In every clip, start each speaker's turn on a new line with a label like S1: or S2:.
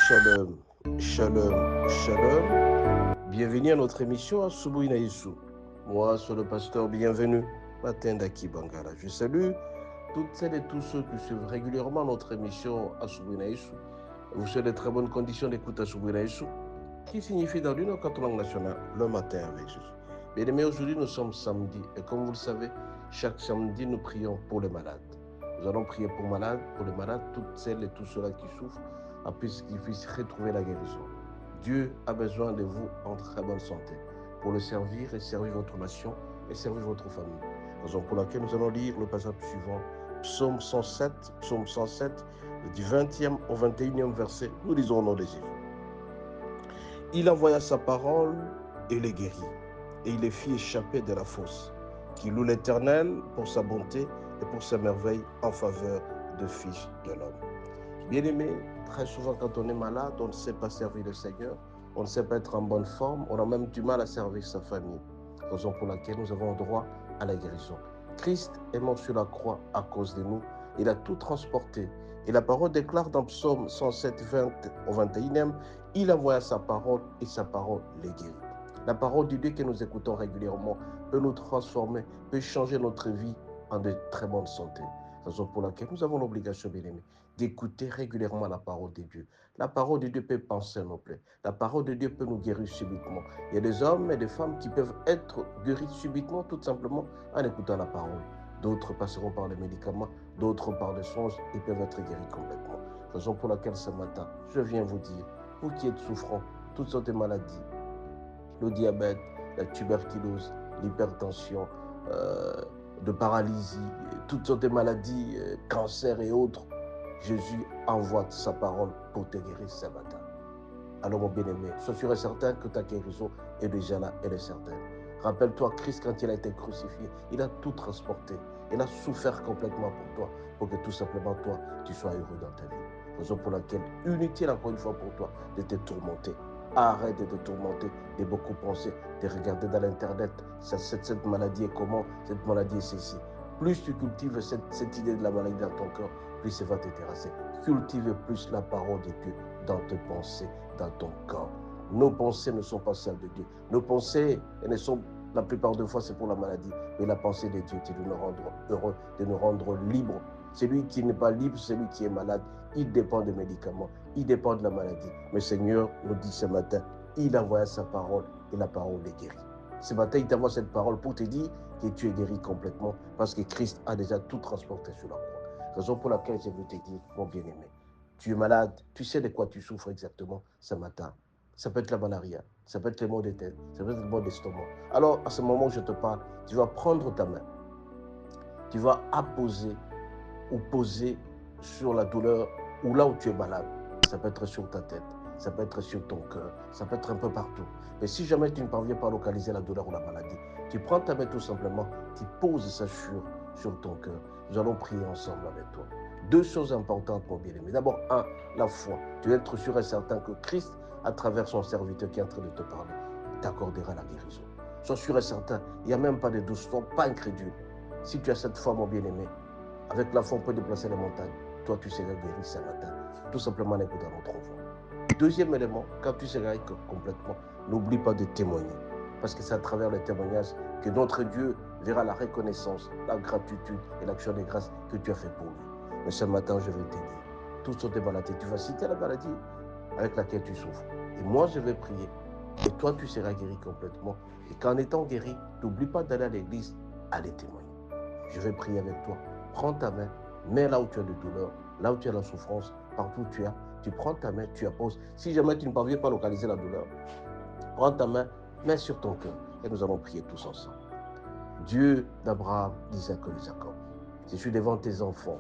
S1: Shalom, shalom, shalom. Bienvenue à notre émission Asubuhi na Yesu. Moi, c'est le pasteur bienvenu, Matenda Kibangala. Je salue toutes celles et tous ceux qui suivent régulièrement notre émission Asubuhi na Yesu. Vous souhaitez de très bonnes conditions d'écoute Asubuhi na Yesu, qui signifie dans l'une quatre langues nationales, le matin avec Jésus. Bien aimés, aujourd'hui nous sommes samedi et comme vous le savez, chaque samedi nous prions pour les malades. Nous allons prier pour les malades, toutes celles et tous ceux-là qui souffrent, afin qu'ils puissent retrouver la guérison. Dieu a besoin de vous en très bonne santé pour le servir et servir votre nation et servir votre famille. Raison pour laquelle nous allons lire le passage suivant, Psaume 107, du 20e au 21e verset. Nous lisons au nom de Jésus. Il envoya sa parole et les guérit, et il les fit échapper de la fosse, qui loue l'Éternel pour sa bonté et pour sa merveille en faveur de fils de l'homme. Bien-aimé, très souvent quand on est malade, on ne sait pas servir le Seigneur, on ne sait pas être en bonne forme, on a même du mal à servir sa famille. Raison pour laquelle nous avons droit à la guérison. Christ est mort sur la croix à cause de nous, il a tout transporté. Et la parole déclare dans Psaume 107, 20 au 21e, il envoya sa parole et sa parole les guérit. La parole de Dieu que nous écoutons régulièrement peut nous transformer, peut changer notre vie en de très bonne santé. Raison pour laquelle nous avons l'obligation, bien-aimés, d'écouter régulièrement la parole de Dieu. La parole de Dieu peut penser nos plaies. La parole de Dieu peut nous guérir subitement. Il y a des hommes et des femmes qui peuvent être guéris subitement, tout simplement en écoutant la parole. D'autres passeront par les médicaments, d'autres par les songes et peuvent être guéris complètement. Raison pour laquelle ce matin, je viens vous dire, vous qui êtes souffrants, toutes sortes de maladies, le diabète, la tuberculose, l'hypertension, de paralysie, toutes sortes de maladies, cancer et autres, Jésus envoie sa parole pour te guérir ce matin. Alors mon bien-aimé, sois sûr et certain que ta guérison est déjà là, elle est certaine. Rappelle-toi, Christ, quand il a été crucifié, il a tout transporté. Il a souffert complètement pour toi, pour que tout simplement toi, tu sois heureux dans ta vie. Raison pour laquelle, inutile encore une fois pour toi de te tourmenter. Arrête de te tourmenter, de beaucoup penser, de regarder dans l'internet, cette maladie est comment, cette maladie est ceci. Plus tu cultives cette idée de la maladie dans ton cœur, plus ça va te terrasser. Cultive plus la parole de Dieu dans tes pensées, dans ton corps. Nos pensées ne sont pas celles de Dieu. Nos pensées, elles ne sont, la plupart des fois, c'est pour la maladie. Mais la pensée de Dieu, c'est de nous rendre heureux, de nous rendre libres. Celui qui n'est pas libre, celui qui est malade, il dépend des médicaments, il dépend de la maladie. Mais Seigneur nous dit ce matin, il envoie sa parole et la parole est guérie. Ce matin, il t'envoie cette parole pour te dire que tu es guéri complètement parce que Christ a déjà tout transporté sur la croix. Raison pour laquelle je veux te dire, mon bien-aimé, tu es malade, tu sais de quoi tu souffres exactement ce matin. Ça peut être la malaria, ça peut être les maux de tête, ça peut être le maux d'estomac. Alors, à ce moment où je te parle, tu vas prendre ta main, tu vas apposer ou poser sur la douleur ou là où tu es malade. Ça peut être sur ta tête, ça peut être sur ton cœur, ça peut être un peu partout. Mais si jamais tu ne parviens pas à localiser la douleur ou la maladie, tu prends ta main tout simplement, tu poses ça sur ton cœur. Nous allons prier ensemble avec toi. Deux choses importantes, mon bien-aimé. D'abord, la foi. Tu dois être sûr et certain que Christ, à travers son serviteur qui est en train de te parler, t'accordera la guérison. Sois sûr et certain, il n'y a même pas de doute, sois pas incrédule. Si tu as cette foi, mon bien-aimé, avec la foi, on peut déplacer les montagnes. Toi, tu seras guéri ce matin, tout simplement en écoutant notre voix. Deuxième élément, quand tu seras guéri complètement, n'oublie pas de témoigner. Parce que c'est à travers le témoignage que notre Dieu verra la reconnaissance, la gratitude et l'action de grâce que tu as fait pour lui. Mais ce matin, je vais te dire, toutes sortes de maladies, tu vas citer la maladie avec laquelle tu souffres. Et moi, je vais prier. Et toi, tu seras guéri complètement. Et qu'en étant guéri, n'oublie pas d'aller à l'église, aller témoigner. Je vais prier avec toi. Prends ta main, mets là où tu as de douleur, là où tu as la souffrance, partout où tu prends ta main, tu apposes. Si jamais tu ne parviens pas à localiser la douleur, prends ta main, mets sur ton cœur et nous allons prier tous ensemble. Dieu d'Abraham, d'Isaac et de Jacob, je suis devant tes enfants,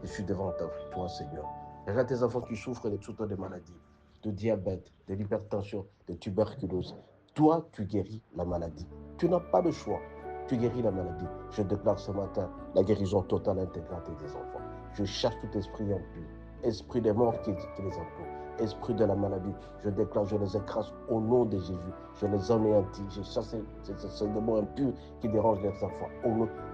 S1: je suis devant toi, Seigneur. Regarde tes enfants qui souffrent de toutes sortes de maladies, de diabète, de l'hypertension, de tuberculose. Toi, tu guéris la maladie. Tu n'as pas de choix. Tu guéris la maladie. Je déclare ce matin la guérison totale et intégrale des enfants. Je chasse tout esprit impur, esprit des morts qui les entourent, esprit de la maladie. Je déclare, je les écrase au nom de Jésus. Je les anéantis. Je chasse ces démons impurs qui dérangent les enfants.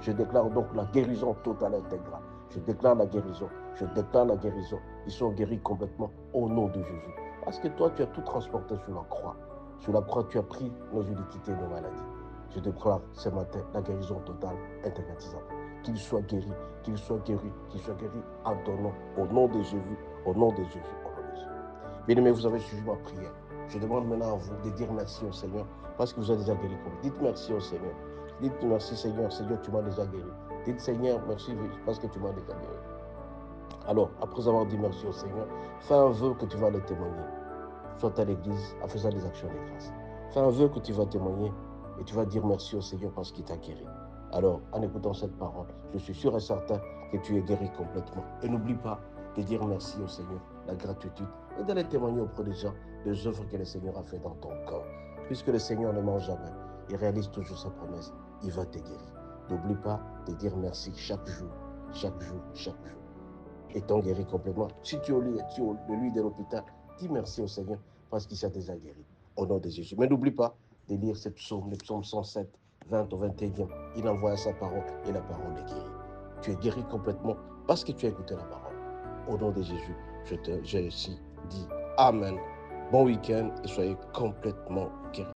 S1: Je déclare donc la guérison totale et intégrale. Je déclare la guérison. Je déclare la guérison. Ils sont guéris complètement au nom de Jésus. Parce que toi, tu as tout transporté sur la croix. Sur la croix, tu as pris nos iniquités et nos maladies. Je déclare ce matin la guérison totale, intégratisable. Qu'il soit guéri, qu'il soit guéri, qu'il soit guéri en ton nom, au nom de Jésus, au nom de Jésus, au nom de Jésus. Bien-aimés, vous avez suivi ma prière. Je demande maintenant à vous de dire merci au Seigneur parce que vous avez déjà guéri. Dites merci au Seigneur. Dites merci Seigneur, Seigneur, tu m'as déjà guéri. Dites Seigneur, merci parce que tu m'as déjà guéri. Alors, après avoir dit merci au Seigneur, fais un vœu que tu vas le témoigner. Soit à l'église en faisant des actions de grâce. Fais un vœu que tu vas témoigner et tu vas dire merci au Seigneur parce qu'il t'a guéri. Alors, en écoutant cette parole, je suis sûr et certain que tu es guéri complètement. Et n'oublie pas de dire merci au Seigneur, la gratitude, et d'aller témoigner auprès des gens des œuvres que le Seigneur a fait dans ton cœur. Puisque le Seigneur ne ment jamais, il réalise toujours sa promesse, il va te guérir. N'oublie pas de dire merci chaque jour, chaque jour, chaque jour. Étant guéri complètement, si tu es au lit de l'hôpital, dis merci au Seigneur parce qu'il s'est déjà guéri. Au nom de Jésus. Mais n'oublie pas de lire ce psaume, le psaume 107, 20 au 21e. Il envoie sa parole et la parole est guérie. Tu es guéri complètement parce que tu as écouté la parole. Au nom de Jésus, j'ai ici dit Amen. Bon week-end et soyez complètement guéris.